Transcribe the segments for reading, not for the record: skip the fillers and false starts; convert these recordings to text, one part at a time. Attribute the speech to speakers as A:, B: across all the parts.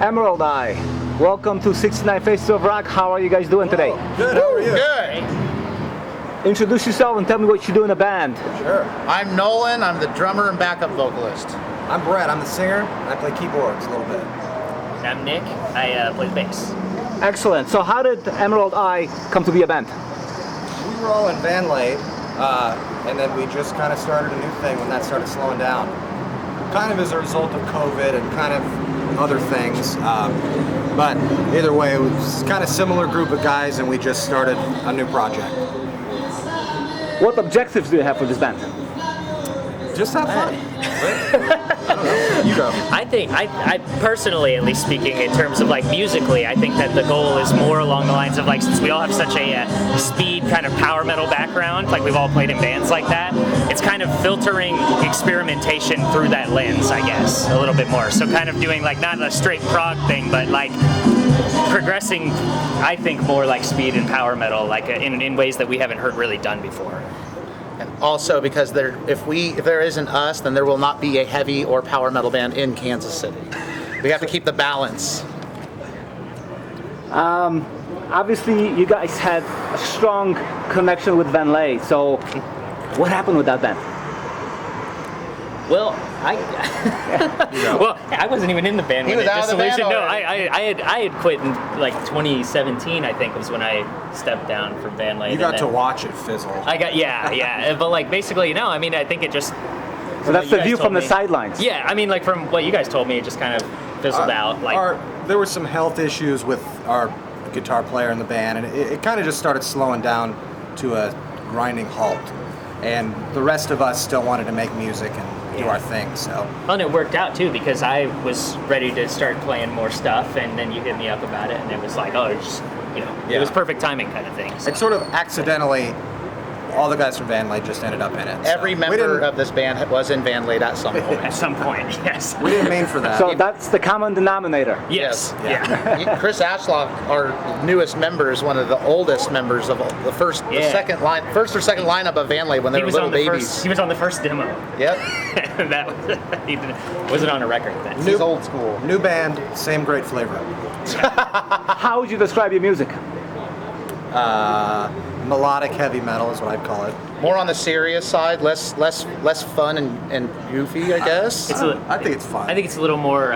A: Emerald Eye, welcome to 69 Faces of Rock. How are you guys doing today?
B: Good, how are you?
C: Good.
A: Introduce yourself and tell me what you do in a band.
B: Sure.
C: I'm Nolan. I'm the drummer and backup vocalist.
B: I'm Brett, I'm the singer. I play keyboards a little bit.
D: I'm Nick. I play the bass.
A: Excellent. So how did Emerald Eye come to be a band?
B: We were all in Vanlade, and then we just kind of started a new thing when that started slowing down. Kind of as a result of COVID and kind of other things. But either way, it was kind of similar group of guys and we just started a new project.
A: What objectives do you have for this band?
B: Just have fun. I don't know. You go.
D: I think, I personally, at least speaking in terms of like musically, I think that the goal is more along the lines of like, since we all have such a speed kind of power metal background, like we've all played in bands like that, it's kind of filtering experimentation through that lens, I guess, a little bit more. So kind of doing like not a straight prog thing, but like progressing, I think, more like speed and power metal, like in ways that we haven't heard really done before.
C: And also because if there isn't us, then there will not be a heavy or power metal band in Kansas City. We have to keep the balance.
A: Obviously, you guys had a strong connection with Vanlade. So what happened with that band?
D: Well, I wasn't even in the band
C: He
D: when
C: was
D: it
C: out of the band
D: dissolution. No,
C: already.
D: I had quit in like 2017. I think was when I stepped down from Vanlade.
B: You got to watch it fizzle.
D: I got yeah, but like basically no. I mean, I think it just.
A: So that's the view from the sidelines.
D: Yeah, I mean, like from what you guys told me, it just kind of fizzled out. Like
B: there were some health issues with our guitar player in the band, and it kind of just started slowing down to a grinding halt. And the rest of us still wanted to make music and do our thing, so.
D: And it worked out too, because I was ready to start playing more stuff, and then you hit me up about it, and it was like, oh, it's just, it was perfect timing kind of thing. So.
B: It's sort of accidentally, all the guys from Vanlade just ended up in it.
C: Every member of this band was in Vanlade at some point.
D: At some point, yes.
B: We didn't mean for that.
A: So that's the common denominator.
D: Yes.
C: Yeah. Chris Ashlock, our newest member, is one of the oldest members of the first or second lineup of Vanlade when they were little babies.
D: He was on the first demo.
C: Yep.
D: That was, he wasn't on a record then.
C: He's old school.
B: New band, same great flavor.
A: How would you describe your music?
B: Melodic heavy metal is what I'd call it.
C: More on the serious side, less fun and goofy, I guess.
B: I think it's fun.
D: I think it's a little more,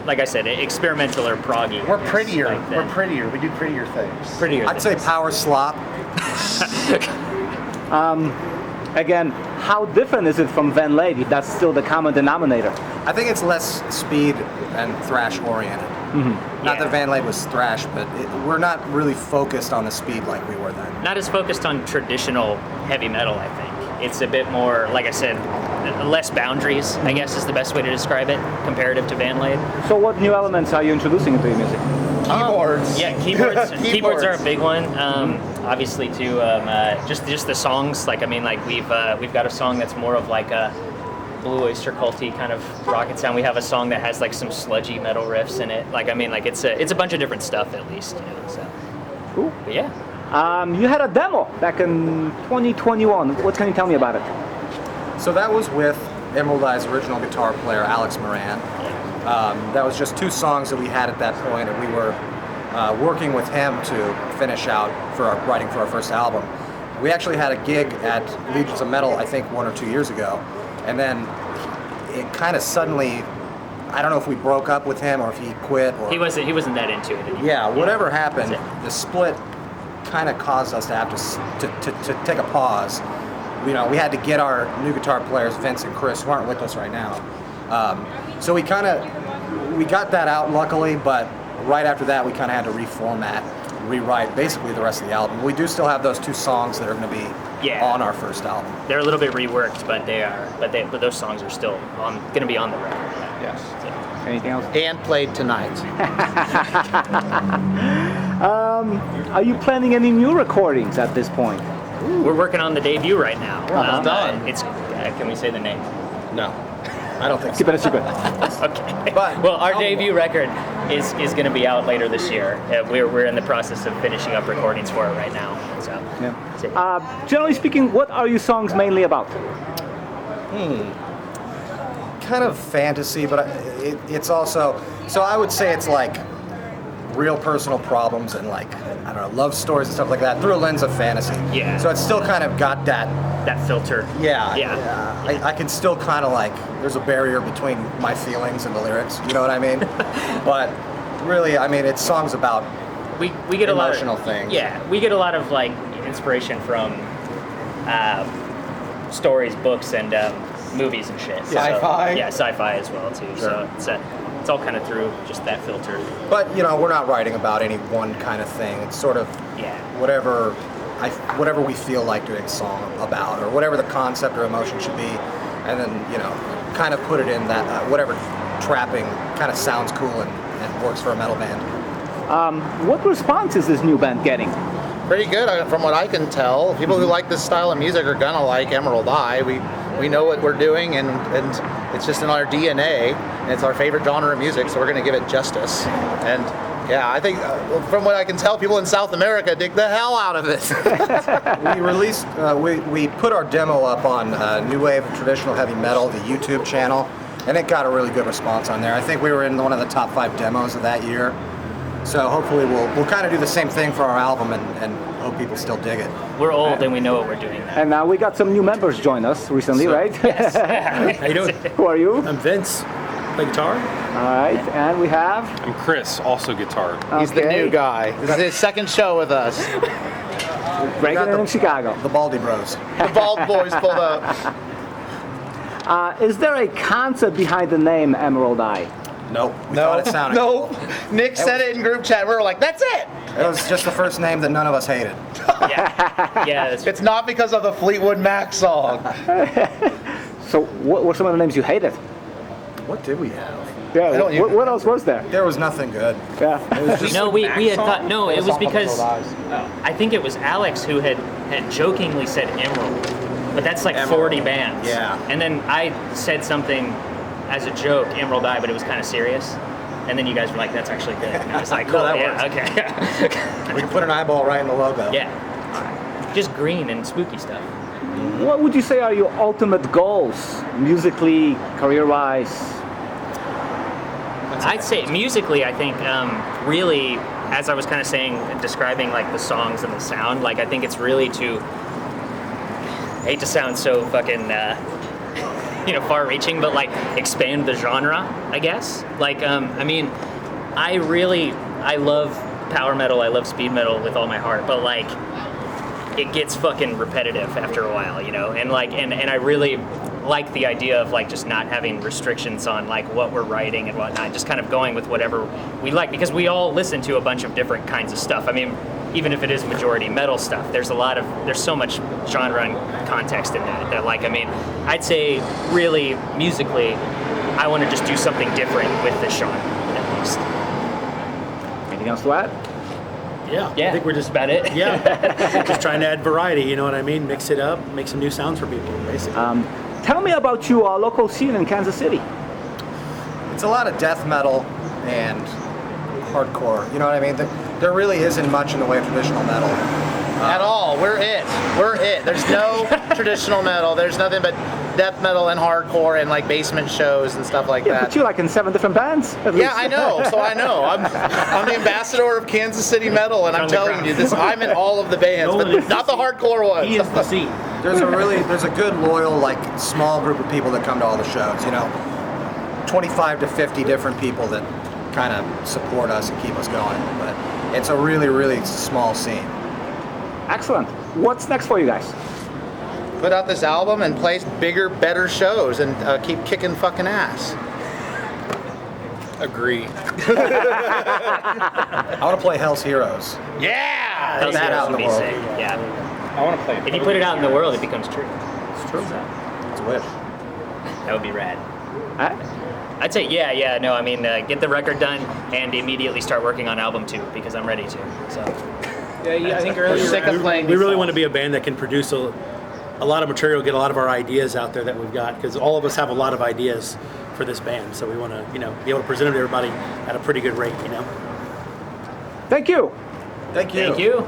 D: like I said, experimental or proggy.
C: We're prettier. We're prettier. We do prettier things.
A: Prettier.
B: I'd say power slop.
A: Again, how different is it from Vanlade if that's still the common denominator?
B: I think it's less speed and thrash oriented. Not that Vanlade was thrash, but we're not really focused on the speed like we were then.
D: Not as focused on traditional heavy metal, I think. It's a bit more, like I said, less boundaries, I guess is the best way to describe it, comparative to Vanlade.
A: So what new elements are you introducing into your music?
C: Keyboards.
D: Yeah, keyboards. Keyboards are a big one. Obviously, too, just the songs. Like, I mean, like we've got a song that's more of like a Blue Oyster Culty kind of rocket sound. We have a song that has like some sludgy metal riffs in it. Like, I mean, like it's a bunch of different stuff at least. So.
A: Cool.
D: But yeah.
A: You had a demo back in 2021. What can you tell me about it?
B: So that was with Emerald Eye's original guitar player, Alex Moran. That was just 2 songs that we had at that point, and we were working with him to finish out writing for our first album. We actually had a gig at Legions of Metal, I think 1 or 2 years ago, and then it kind of suddenly, I don't know if we broke up with him or if he quit. Or
D: He wasn't that into it anymore.
B: Yeah, whatever happened, the split kind of caused us to have to take a pause. We had to get our new guitar players, Vince and Chris, who aren't with us right now. So we got that out luckily, but right after that we kind of had to reformat, rewrite basically the rest of the album. We do still have those 2 songs that are going to be on our first album.
D: They're a little bit reworked, but those songs are still going to be on the record.
B: Yes.
D: So.
A: Anything else?
C: And played tonight.
A: Are you planning any new recordings at this point?
D: We're working on the debut right now.
C: done.
D: It's can we say the name?
B: No, I don't think so.
A: Keep it a secret.
D: Okay.
B: But
D: well, our debut record is going to be out later this year. We're in the process of finishing up recordings for it right now. So.
A: Yeah. Generally speaking, what are your songs mainly about?
B: Kind of fantasy, but it's also So I would say it's like real personal problems and like, I don't know, love stories and stuff like that through a lens of fantasy.
D: Yeah.
B: So it's still kind of got that.
D: That filter.
B: Yeah.
D: Yeah.
B: I can still kind of like, there's a barrier between my feelings and the lyrics. You know what I mean? But really, I mean, it's songs about
D: We get
B: emotional
D: a lot of,
B: things.
D: Yeah, we get a lot of like inspiration from stories, books, and movies and shit.
B: Sci-fi?
D: Yeah, sci-fi as well too.
B: Sure.
D: So it's all kind of through just that filter.
B: But you know, we're not writing about any one kind of thing. It's sort of
D: Yeah.
B: whatever we feel like doing a song about, or whatever the concept or emotion should be, and then you know, kind of put it in that whatever trapping kind of sounds cool and works for a metal band.
A: What response is this new band getting?
C: Pretty good, from what I can tell. People who like this style of music are gonna like Emerald Eye. We know what we're doing, and it's just in our DNA, and it's our favorite genre of music, so we're gonna give it justice. And yeah, I think from what I can tell, people in South America dig the hell out of it.
B: We released, we put our demo up on New Wave of Traditional Heavy Metal, the YouTube channel, and it got a really good response on there. I think we were in one of the top 5 demos of that year. So hopefully we'll kind of do the same thing for our album and hope people still dig it.
D: We're old and we know what we're doing now.
A: And now we got some new members join us recently, right?
E: How you doing?
A: Who are you?
E: I'm Vince. Play guitar.
A: All right, and we have.
F: I'm Chris, also guitar.
C: He's the new guy. This is his second show with us.
A: Breaking in Chicago.
B: The Baldy Bros.
C: The Bald Boys pulled up.
A: Is there a concept behind the name Emerald Eye?
B: Nope. We thought it sounded cool.
C: Nick said it in group chat. We were like, that's it.
B: It was just the first name that none of us hated.
D: Yeah, that's
C: It's not because of the Fleetwood Mac song.
A: So what were some of the names you hated?
B: What did we have?
A: Yeah,
C: don't even-
A: what else was there?
B: There was nothing good.
A: Yeah.
D: No, we had thought, no, it was because I think it was Alex who had jokingly said Emerald, but that's like 40 bands.
B: Yeah.
D: And then I said something as a joke, Emerald Eye, but it was kind of serious. And then you guys were like, that's actually good. And I was like, cool,
B: that
D: yeah,
B: works.
D: okay.
B: We can put an eyeball right in the logo.
D: Yeah. Just green and spooky stuff.
A: What would you say are your ultimate goals, musically, career-wise?
D: I'd say musically, I think really, as I was kind of saying, describing like the songs and the sound, like I think it's really to, I hate to sound so fucking, far-reaching, but like expand the genre, I guess. Like, I mean, I love power metal, I love speed metal with all my heart, but like, it gets fucking repetitive after a while, you know, and like, and I really like the idea of like just not having restrictions on like what we're writing and whatnot, just kind of going with whatever we like, because we all listen to a bunch of different kinds of stuff. I mean, even if it is majority metal stuff, there's so much genre and context in that like, I mean, I'd say really musically, I want to just do something different with this genre at least.
A: Anything else to add?
E: Yeah.
D: Yeah,
E: I think we're just
D: about it.
E: Yeah. Just trying to add variety. You know what I mean? Mix it up, make some new sounds for people, basically.
A: Tell me about your local scene in Kansas City.
B: It's a lot of death metal and hardcore. You know what I mean? There really isn't much in the way of traditional metal.
C: At all. We're it. There's no traditional metal. There's nothing but death metal and hardcore and like basement shows and stuff like
A: Yeah,
C: that.
A: but you're like in 7 different bands. At
C: Yeah,
A: least.
C: I know. So I know. I'm the ambassador of Kansas City metal, and I'm telling you this. I'm in all of the bands,
E: Nolan
C: but
E: is
C: not the hardcore ones.
E: He is the scene.
B: There's a good loyal like small group of people that come to all the shows. You know, 25 to 50 different people that kind of support us and keep us going. But it's a really, really small scene.
A: Excellent. What's next for you guys?
C: Put out this album and play bigger, better shows, and keep kicking fucking ass.
F: Agree.
B: I want to play Hell's Heroes.
C: Yeah.
D: Hell's
B: that
D: Heroes
B: out in
D: would
B: the
D: be
B: world.
D: sick. Yeah.
F: I want to play.
D: If you put it out in the world, it becomes true.
A: It's true.
B: It's a wish.
D: That would be rad.
A: Alright.
D: I'd say, yeah, no, I mean, get the record done and immediately start working on album 2 because I'm ready to. So.
F: Yeah, I think
C: We're
F: earlier.
C: sick of playing
E: We
C: these
E: really
C: songs.
E: want to be a band that can produce a lot of material, get a lot of our ideas out there that we've got, because all of us have a lot of ideas for this band. So we want to, be able to present them to everybody at a pretty good rate,
A: Thank you.
B: Thank you.
D: Thank you.